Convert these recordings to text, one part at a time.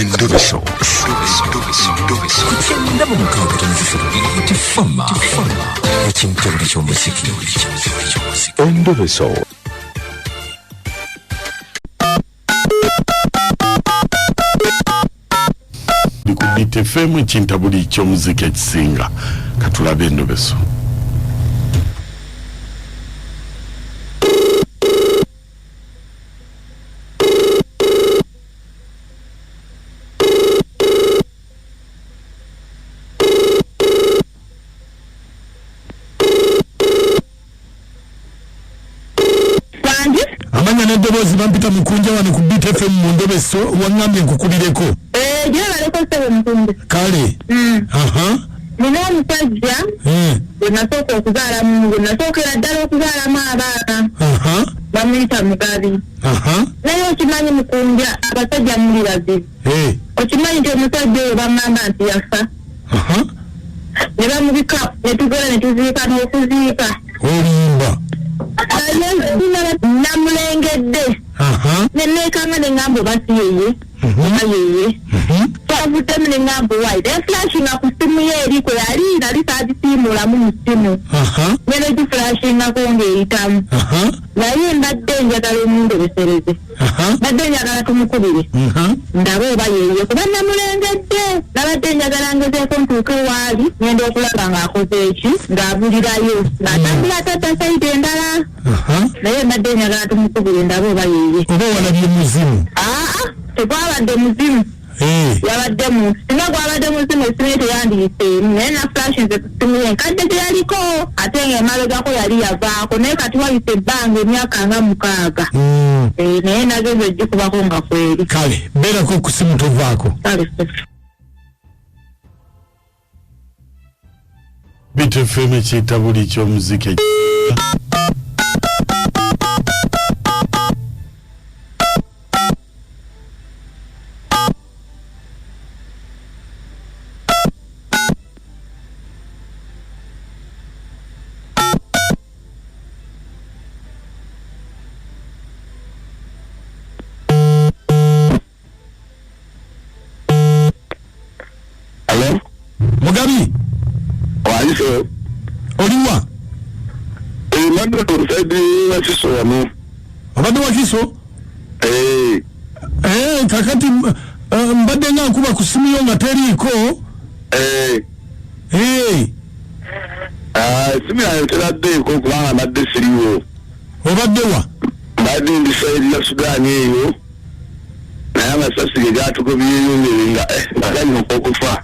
Endobeso. Kugenda mu mukaaga tifama ekintu buli ky'omuziki. Endobeso. Likubite femu ekintu buli ky'omuziki ekisinga katulabe Endobeso. Ndobozi bampita mukunja wano ku BTFM mu Ndobeso wangambye nkukulireko. Jala leko sebe mkunde. Kale. Nina omusajja. Nasoka okuzaala mungu. Nasookera ddala okuzaala mu abaana. Bamuyita Mugabi. Naye okimanyi mukunja abasajja muli bazibu. Okimanyi nti omusajja oyo bamugamba nti yafa. Ne bamubika ne tugenda ne tuziika n'okuziika. Olimba. Namulengedde nenekanga nengambo basiyeye ayeye twavudde nengambo waide flashinga ku simu ye eriko yali nali sagisimula mu simu nene giflashinga kongeeyitamu naye mbadde njagala omuntu besereze mbadde njagala tumukubire ndaba oba yeye kuba namulengedde nabadde njagala ngezeeko ntuuke waali ngenda okulaba ng'akoze eki ng'abulirayo ng'atambula tata sayidi endala naye mbadde njagala tumukubire ndaba oba yeye oba walabye muzimu tekwabadde muzimu yabadde muntu singa gwabadde muzimu esimu teyandiyise naye na flash nze ku simu ye nkadde teyaliko ate ng'emalogako yali yavaako naye kati wayise ebbanga emyaka nga 6 naye nagenza ogikubako nga kweri kale beerako ku simu tovaako kale BTFM ekiyita buli ky'omuziki. Mugabi waiso oliwa mando tusaidi wakiso wano abadde wakiso kakati mbadde nga nkuba ku simu yo nga teriiko simu yange teraddeeko kubanga mbadde siriwo obadde wa mbadde ndi saidi ya Sudan eyo naye amasasi ge gatugobyeyo nga naganya okufa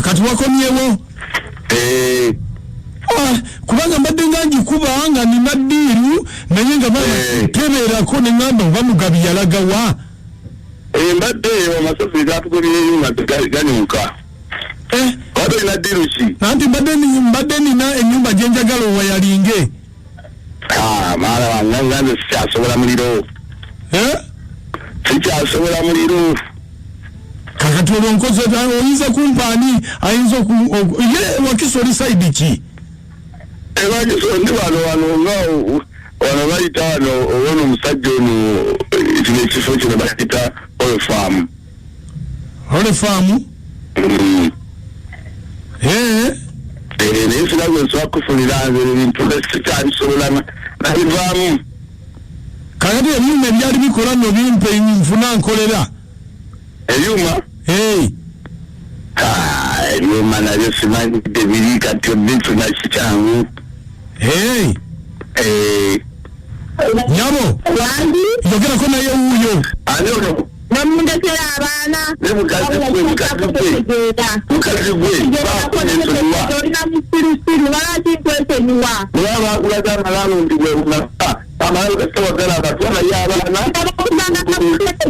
kati wakomyewo kubanga mbadde nga ngikuba nga nina ddiiru naye nga tebeerako ne ngamba oba Mugabi yalagawa mbadde amasasi gatugobyeyo nga teganyuka waba olina ddiiru ki anti mbadde nina ennyumba gye njagala owayalinge maala wange nganze sikyasobola muliro sikyasobola muliro kakati olwo nkoze oyinza kumpaani ayinza ye wakiso oli saidi ki wakiso ndi wano nga wano bayita wano owona omusajja ono kino ekifo kino bayita olefaamu naye sinagwe nsobola kufunira nze ebintu sikyabisobola nabivaamu kakati ebyuma ebyali bikola no bimpe nfuna nkolera ebyuma ebyuma nabyo simanyidde biri kati obinfuna kikyangu nyabo yogerako naye wuuyo namundekera abaana mukazi gwe olina musirusiru lwaki nkwesenyuwa olabakulaga amalaalo ndi bwerunafa amalaalo gasitawagala abatwala ye abaana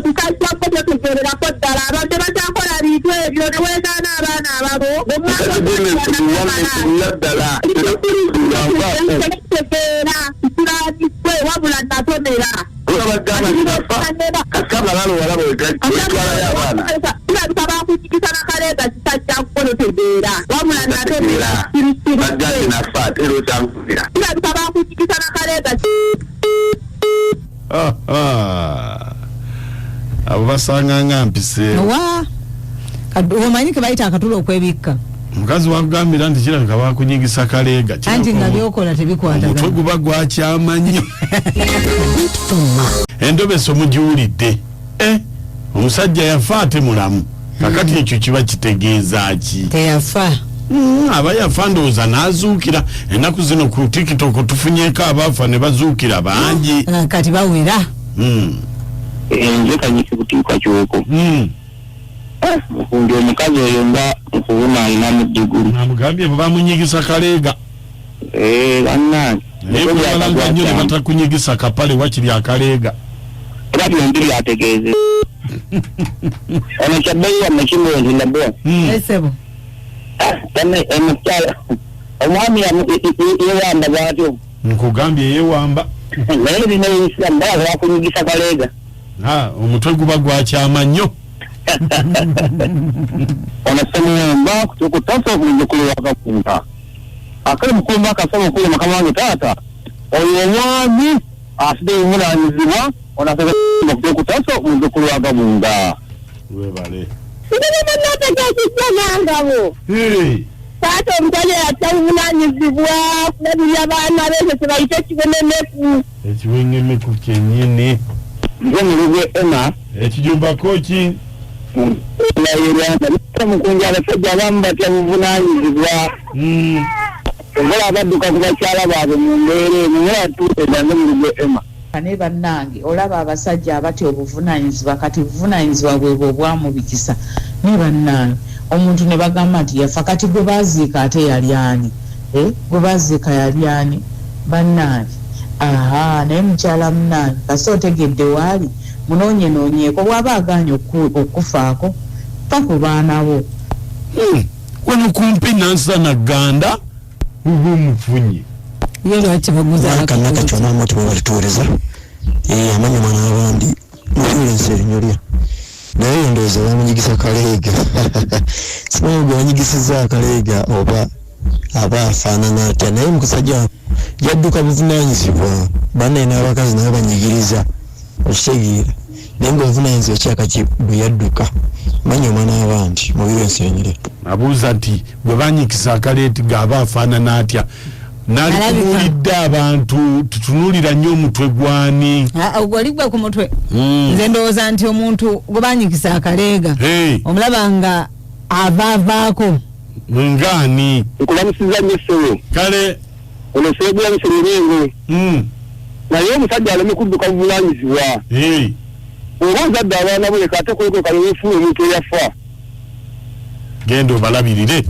kukakiwakotetegererako ddala abadde bakyakola bintu ebyo neweegaana abaana ababo ddala tegeera kikulanikwe wabula natomera kasita amalaalo walaba wetwalayo abaana kirabika bakukikisa nakaleega kisajja kukono tegeera wabula natomera bagandi nafa ate era okyankulira kirabika bakukikisa nakaleega abo basanga ngampise wa omanyike bayita akatulo okwebikka mukazi wakugambira nti kirabika bakunyigisa kaleega anti nga byokola tebikwata omutwe guba gwakyamanyi endobeso mugiwulidde omusajja yafa ate mulamu kakati ekyo kiba kitegeeza ki teyafa aba yafa ndowooza n'azuukira ennaku zino ku tiktok tufunyeko abaafa ne bazuukira bangi kati bawera nze kanyike butiikwa kiweko ndi omukazi oyo nga nkubuna alinamu diguli namugambye bwe bamunyigisa kaleega bannange naye bwebalanga nnyo ne batakunyigisa kapale wakiri akaleega era byombi byategeeze ono kyabbeyi wamme kimwezi ndabwa esebo omukyala omwami yewamba bwatyo nkugambye yeewamba naye bino ebisiramu baba bakunyigisa kaleega omutwe guba gwakyama nnyo ono semuyamba kutukutasa okumuzukulu wakafunta akali mukulumba akasoma okuli mukama wange taata oyo omwami asidde obuvunanyizibwa ono asaba kutukutasa omuzukulu wakabunga webale nategekijjanangabo taata omutale yatya obuvunanyizibwa kulabirya baana beekyo tebayite ekiwenemeku ekiwengemeku kyennyini nze mulugwe ema ekijumbako ki mukunja abasajja abamu batya buvunanyizibwa okola abadduka ku bakyala baabwe mu mbeera eno nga yatuuse nange mulugwe ema ne bannange olaba abasajja abatya obuvunanyizibwa kati buvunanyizibwa bwebwe obwamubikisa ne bannange omuntu ne bagamba nti yafa kati gwe baziika ate yali ani gwe baziika yali ani bannange naye mukyala munnange kasi otegedde waali munoonyenonyeeko bw'aba aganye okufaako pa ku baana bo wano kumpi nansana ganda uba omufunye ye lwaki baguza akanaka kyona amoti bwe balituweereza amanya mwana abandi mutuulensi erinnya lya naye endowooza bamunyigisa kaleega simanyi gwe banyigisiza akaleega oba aba afaanana atya naye mukasajja yadduka buvunanyizibwa bannaye n'abakazi naye banyigiriza okitegeera naye ngaobuvunanyizibwa kyakaki bwe yadduka manya omwana abandi mubiro ensenyere abuuza nti bwe banyikisa akaleeti gaaba afaanana atya nalitunuulidde abantu tutunuulira nnyo omutwe gwani oligwe ku mutwe nze ndowooza nti omuntu gwe banyikisa akaleega omulaba nga avaavaako ngaani nkulamusiza nnyo essolo kale ono seegulamise mirengo naye omusajja aleme kudduka buvunanyizibwa oba ozadde abaana bo leka ate kuleko kalewefuna omuntu eyafa genda obalabirire